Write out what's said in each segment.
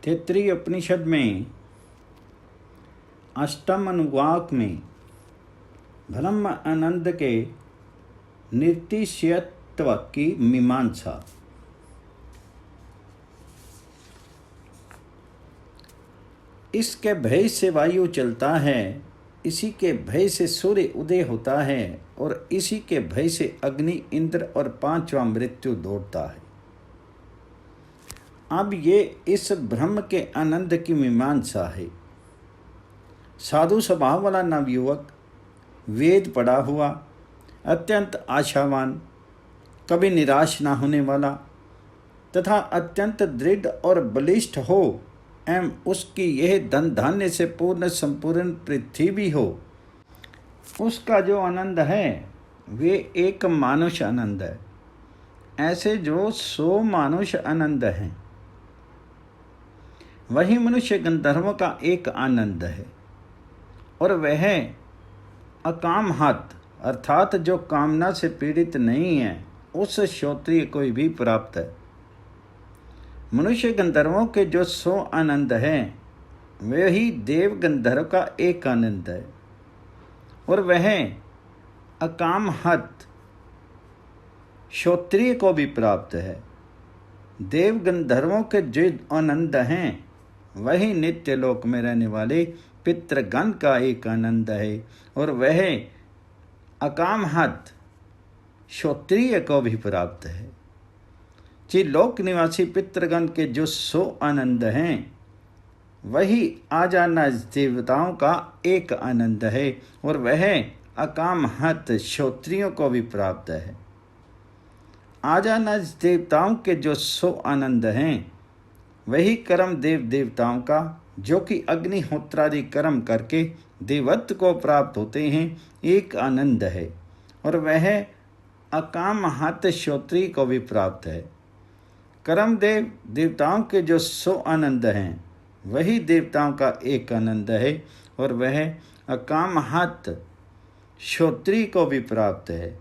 तैत्तिरीय उपनिषद में अष्टम अनुवाक में ब्रह्म आनंद के निर्तिशयत्व की मीमांसा। इसके भय से वायु चलता है, इसी के भय से सूर्य उदय होता है और इसी के भय से अग्नि, इंद्र और पांचवा मृत्यु दौड़ता है। अब ये इस ब्रह्म के आनंद की मीमांसा है। साधु स्वभाव वाला नवयुवक, वेद पढ़ा हुआ, अत्यंत आशावान, कभी निराश ना होने वाला तथा अत्यंत दृढ़ और बलिष्ठ हो एवं उसकी यह धन धान्य से पूर्ण संपूर्ण पृथ्वी भी हो, उसका जो आनंद है वे एक मानुष आनंद है। ऐसे जो 100 मानुष आनंद हैं, वही मनुष्य गंधर्वों का एक आनंद है और वह अकामहत अर्थात जो कामना से पीड़ित नहीं है, उस श्रोत्रिय को भी प्राप्त है। मनुष्य गंधर्वों के जो 100 आनंद हैं, वही देव गंधर्व का एक आनंद है और वह अकामहत श्रोत्रिय को भी प्राप्त है। देव गंधर्वों के जो आनंद हैं, वही नित्य लोक में रहने वाले पितृगण का एक आनंद है और वह अकामहत श्रोत्रिय को भी प्राप्त है। जी लोक निवासी पितृगण के जो 100 आनंद हैं, वही आजाना देवताओं का एक आनंद है और वह अकामहत श्रोत्रियों को भी प्राप्त है। आजाना देवताओं के जो 100 आनंद हैं, वही कर्म देव देवताओं का, जो कि अग्निहोत्रादि कर्म करके देवत्व को प्राप्त होते हैं, एक आनंद है और वह अकामहत श्रोत्रिय को भी प्राप्त है। कर्म देव देवताओं के जो 100 आनंद हैं, वही देवताओं का एक आनंद है और वह अकामहत श्रोत्रिय को भी प्राप्त है।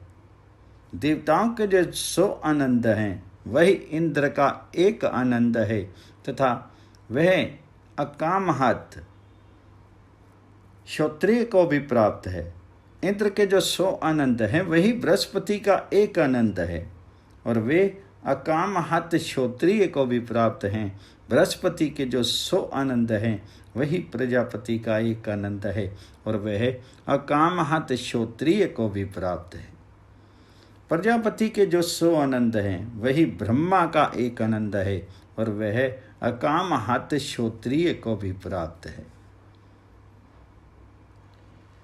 देवताओं के जो 100 आनंद हैं, वही इंद्र का एक आनंद है तथा वह अकामहत श्रोत्रिय को भी प्राप्त है। इंद्र के जो 100 आनंद हैं, वही बृहस्पति का एक आनंद है और वे अकामहत श्रोत्रिय को भी प्राप्त हैं। बृहस्पति के जो 100 आनंद हैं, वही प्रजापति का एक आनंद है और वह अकामहत श्रोत्रिय को भी प्राप्त है। प्रजापति के जो 100 आनंद हैं, वही ब्रह्मा का एक आनंद है और वह अकामहत श्रोत्रिय को भी प्राप्त है।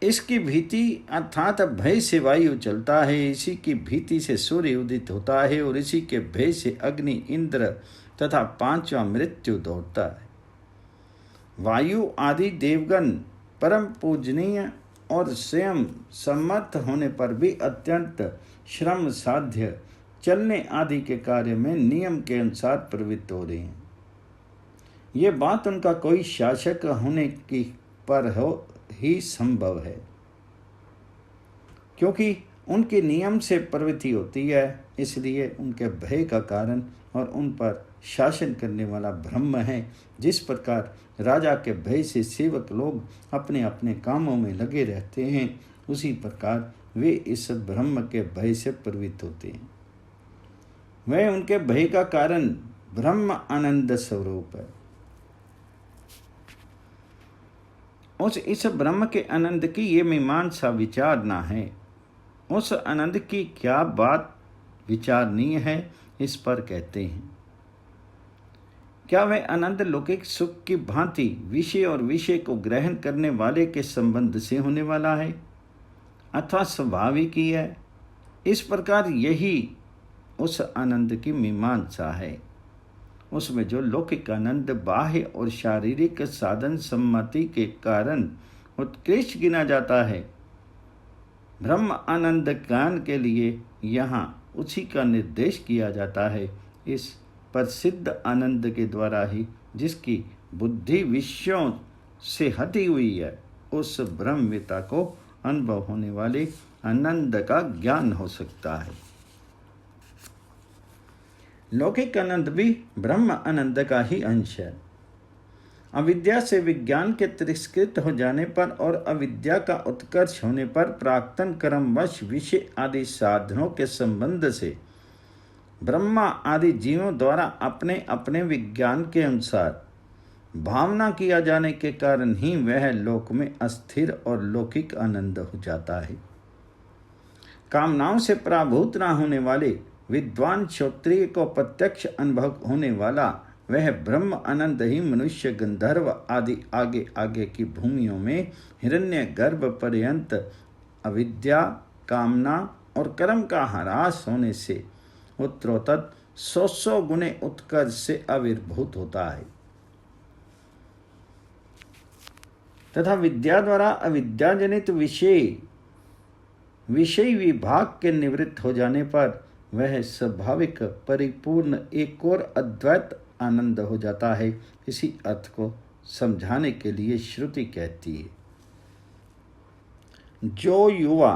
इसकी भीति अर्थात भय से वायु चलता है, इसी की भीति से सूर्य उदित होता है और इसी के भय से अग्नि, इंद्र तथा पांचवा मृत्यु दौड़ता है। वायु आदि देवगण परम पूजनीय और स्वयं सम्मत होने पर भी अत्यंत श्रम साध्य चलने आदि के कार्य में नियम के अनुसार प्रवृत्त हो रहे हैं। ये बात उनका कोई शासक होने की पर हो ही संभव है, क्योंकि उनके नियम से प्रवृत्ति होती है। इसलिए उनके भय का कारण और उन पर शासन करने वाला ब्रह्म है। जिस प्रकार राजा के भय से सेवक लोग अपने अपने कामों में लगे रहते हैं, उसी प्रकार वे इस ब्रह्म के भय से प्रवृत्त होते हैं। वह उनके भय का कारण ब्रह्म आनंद स्वरूप है। इस ब्रह्म के आनंद की ये मीमांसा विचारना है। उस आनंद की क्या बात विचारणीय है, इस पर कहते हैं। क्या वह आनंद लौकिक सुख की भांति विषय और विषय को ग्रहण करने वाले के संबंध से होने वाला है अथवा स्वाभाविक ही है? इस प्रकार यही उस आनंद की मीमांसा है। उसमें जो लौकिक आनंद बाह्य और शारीरिक साधन सम्मति के कारण उत्कृष्ट गिना जाता है, ब्रह्म आनंद ज्ञान के लिए यहाँ उसी का निर्देश किया जाता है। इस प्रसिद्ध आनंद के द्वारा ही जिसकी बुद्धि विषयों से हटी हुई है, उस ब्रह्मवेता को अनुभव होने वाले आनंद का ज्ञान हो सकता है। लौकिक आनंद भी ब्रह्म आनंद का ही अंश है। अविद्या से विज्ञान के तिरस्कृत हो जाने पर और अविद्या का उत्कर्ष होने पर प्राक्तन कर्मवश विषय आदि साधनों के संबंध से ब्रह्मा आदि जीवों द्वारा अपने अपने विज्ञान के अनुसार भावना किया जाने के कारण ही वह लोक में अस्थिर और लौकिक आनंद हो जाता है। कामनाओं से पराभूत न होने वाले विद्वान क्षत्रिय को प्रत्यक्ष अनुभव होने वाला वह ब्रह्म आनंद ही मनुष्य गंधर्व आदि आगे आगे की भूमियों में हिरण्य गर्भ पर्यंत अविद्या कामना और कर्म का ह्रास होने से उत्तरोत्तर 100 गुणे उत्कर्ष से आविर्भूत होता है तथा विद्या द्वारा अविद्याजनित विषय विभाग के निवृत्त हो जाने पर वह स्वाभाविक परिपूर्ण एक और अद्वैत आनंद हो जाता है। इसी अर्थ को समझाने के लिए श्रुति कहती है, जो युवा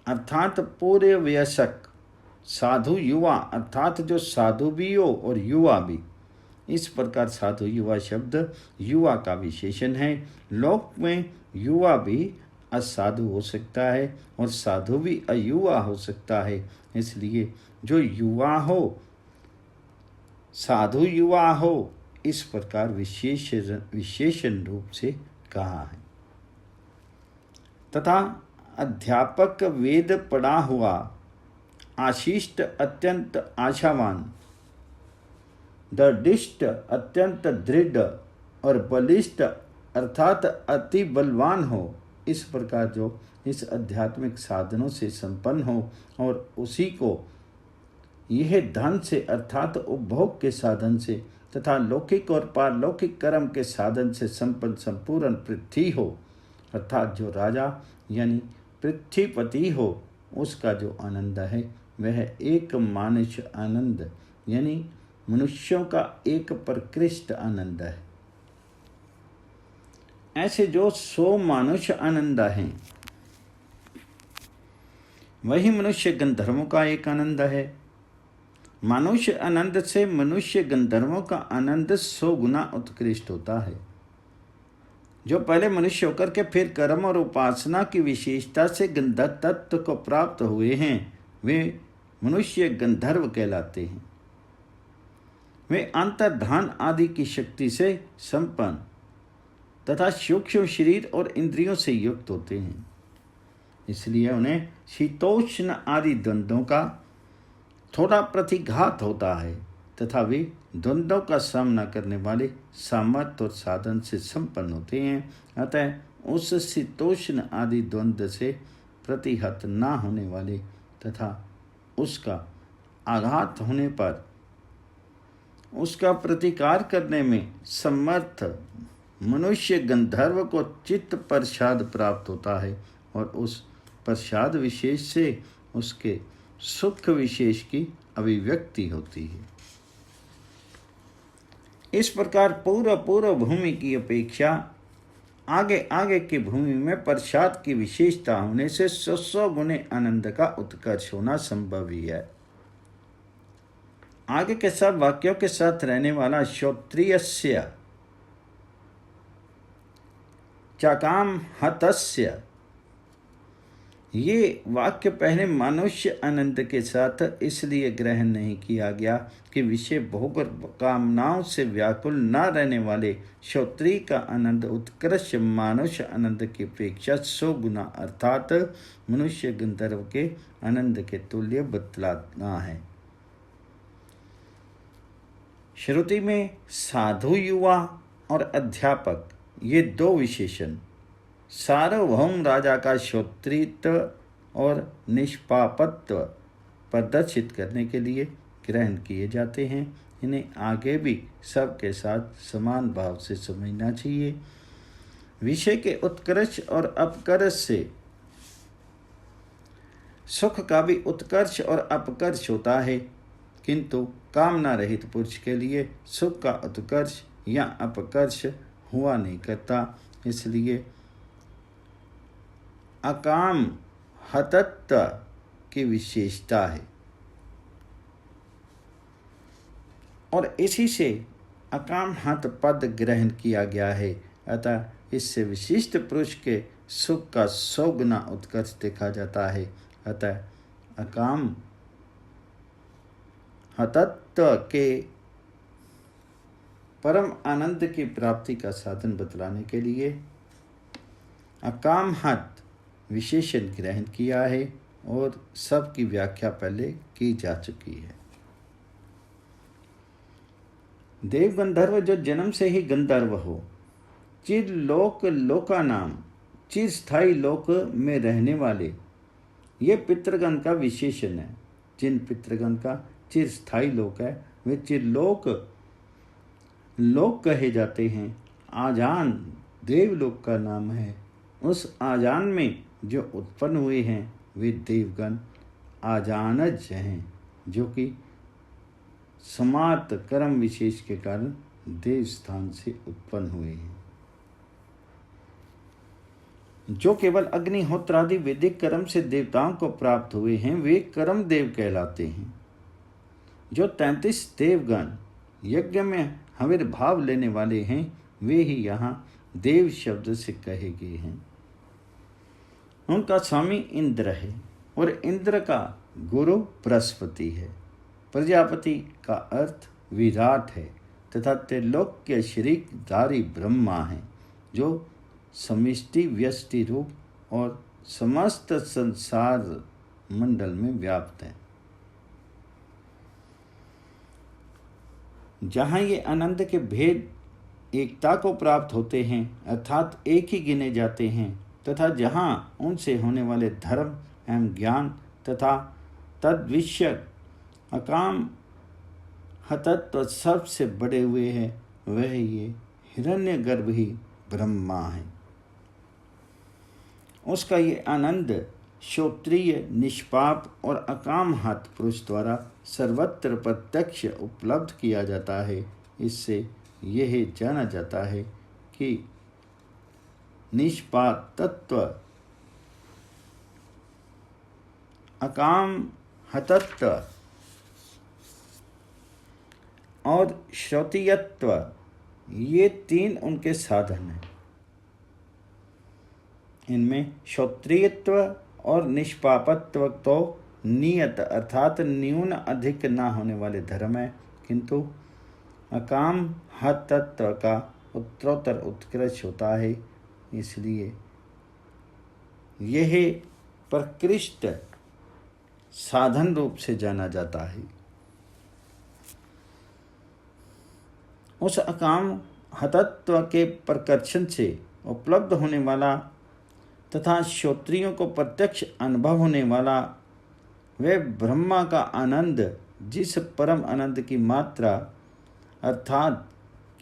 अर्थात पूरे वयस्क साधु युवा अर्थात जो साधु भी हो और युवा भी, इस प्रकार साधु युवा शब्द युवा का विशेषण है। लोक में युवा भी असाधु हो सकता है और साधु भी अयुवा हो सकता है, इसलिए जो युवा हो साधु युवा हो इस प्रकार विशेषण रूप से कहा है। तथा अध्यापक वेद पढ़ा हुआ आशिष्ट अत्यंत आशावान, दृढ़ अत्यंत दृढ़ और बलिष्ठ अर्थात अति बलवान हो, इस प्रकार जो इस आध्यात्मिक साधनों से संपन्न हो और उसी को यह धन से अर्थात उपभोग के साधन से तथा लौकिक और पारलौकिक कर्म के साधन से संपन्न संपूर्ण पृथ्वी हो, अर्थात जो राजा यानी पृथ्वीपति हो, उसका जो आनंद है वह एक मानुष आनंद यानी मनुष्यों का एक प्रकृष्ट आनंद है। ऐसे जो 100 मानुष आनंद हैं वही मनुष्य गंधर्वों का एक आनंद है। मानुष्य आनंद से मनुष्य गंधर्वों का आनंद 100 गुना उत्कृष्ट होता है। जो पहले मनुष्य होकर के फिर कर्म और उपासना की विशेषता से गंधर्व तत्व को प्राप्त हुए हैं, वे मनुष्य गंधर्व कहलाते हैं। वे अंतर्धान आदि की शक्ति से संपन्न तथा सूक्ष्म शरीर और इंद्रियों से युक्त होते हैं, इसलिए उन्हें शीतोष्ण आदि द्वंद्वों का थोड़ा प्रतिघात होता है तथा वे द्वंद्वों का सामना करने वाले सामर्थ्य और साधन से संपन्न होते हैं। अतः उस शीतोष्ण आदि द्वंद्व से प्रतिहत न होने वाले तथा उसका आघात होने पर उसका प्रतिकार करने में समर्थ मनुष्य गंधर्व को चित्त प्रसाद प्राप्त होता है और उस प्रसाद विशेष से उसके सुख विशेष की अभिव्यक्ति होती है। इस प्रकार पूर्व भूमि की अपेक्षा आगे आगे की भूमि में प्रसाद की विशेषता होने से 100 गुने आनंद का उत्कर्ष होना संभव ही है। आगे के सब वाक्यों के साथ रहने वाला श्रोत्रियस्य चाकाम हतस्य, ये वाक्य पहले मनुष्य आनंद के साथ इसलिए ग्रहण नहीं किया गया कि विषय भोग और कामनाओं से व्याकुल न रहने वाले क्षत्रिय का आनंद उत्कृष्ट मानुष आनंद की अपेक्षा 100 गुना अर्थात मनुष्य गंधर्व के आनंद के तुल्य बतलाना है। श्रुति में साधु युवा और अध्यापक ये 2 विशेषण सार्वभौम राजा का क्षत्रियत्व और निष्पापत्व प्रदर्शित करने के लिए ग्रहण किए जाते हैं। इन्हें आगे भी सबके साथ समान भाव से समझना चाहिए। विषय के उत्कर्ष और अपकर्ष से सुख का भी उत्कर्ष और अपकर्ष होता है, किंतु कामना रहित पुरुष के लिए सुख का उत्कर्ष या अपकर्ष हुआ नहीं करता। इसलिए अकाम हतत्व की विशेषता है और इसी से अकाम हत पद ग्रहण किया गया है, अतः इससे विशिष्ट पुरुष के सुख का 100 गुना उत्कर्ष देखा जाता है। अतः अकाम हतत्व के परम आनंद की प्राप्ति का साधन बतलाने के लिए अकाम हत विशेषण ग्रहण किया है और सबकी व्याख्या पहले की जा चुकी है। देव गंधर्व जो जन्म से ही गंधर्व हो, चिर लोक लोका नाम, चिर स्थायी लोक में रहने वाले, ये पितृगण का विशेषण है। जिन पितृगण का चिर स्थायी लोक है वे चिरलोक लोक कहे जाते हैं। आजान देवलोक का नाम है। उस आजान में जो उत्पन्न हुए हैं वे देवगण आजानज हैं, जो कि समार्थ कर्म विशेष के कारण देव स्थान से उत्पन्न हुए हैं। जो केवल अग्निहोत्रादि वैदिक कर्म से देवताओं को प्राप्त हुए हैं वे कर्म देव कहलाते हैं। जो 33 देवगण यज्ञ में आविर्भाव लेने वाले हैं वे ही यहाँ देव शब्द से कहे गए हैं। उनका स्वामी इंद्र है और इंद्र का गुरु बृहस्पति है। प्रजापति का अर्थ विराट है तथा त्रिलोक के शरीकधारी ब्रह्मा है, जो समष्टि व्यष्टि रूप और समस्त संसार मंडल में व्याप्त है। जहाँ ये आनंद के भेद एकता को प्राप्त होते हैं अर्थात एक ही गिने जाते हैं, तथा जहाँ उनसे होने वाले धर्म एवं ज्ञान तथा तद्विषय अकाम हतत्व सबसे बड़े हुए हैं, वह ये हिरण्यगर्भ ही ब्रह्मा है। उसका ये आनंद श्रोत्रिय निष्पाप और अकाम हत पुरुष द्वारा सर्वत्र प्रत्यक्ष उपलब्ध किया जाता है। इससे यह जाना जाता है कि निष्पाप तत्व अकाम हतत्व और श्रोत्रियत्व ये 3 उनके साधन हैं। इनमें श्रोत्रियत्व और निष्पापत्व तो नियत अर्थात न्यून अधिक ना होने वाले धर्म है, किंतु अकाम हतत्व का उत्तरोत्तर उत्कृष्ट होता है। इसलिए यह प्रकृष्ट साधन रूप से जाना जाता है। उस अकाम हतत्व के प्रकर्षण से उपलब्ध होने वाला तथा श्रोत्रियों को प्रत्यक्ष अनुभव होने वाला वह ब्रह्मा का आनंद, जिस परम आनंद की मात्रा अर्थात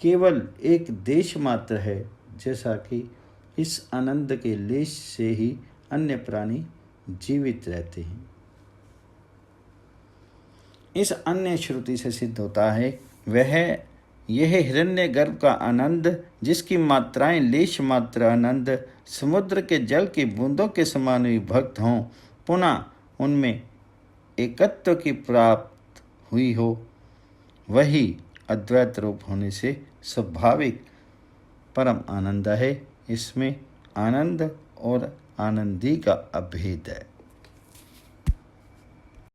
केवल एक देश मात्र है, जैसा कि इस आनंद के लेश से ही अन्य प्राणी जीवित रहते हैं। इस अन्य श्रुति से सिद्ध होता है वह यह हिरण्यगर्भ का आनंद, जिसकी मात्राएं लेश मात्र आनंद समुद्र के जल की बूंदों के समान विभक्त हों, पुनः उनमें एकत्व की प्राप्त हुई हो, वही अद्वैत रूप होने से स्वाभाविक परम आनंद है। इसमें आनंद और आनंदी का अभेद है।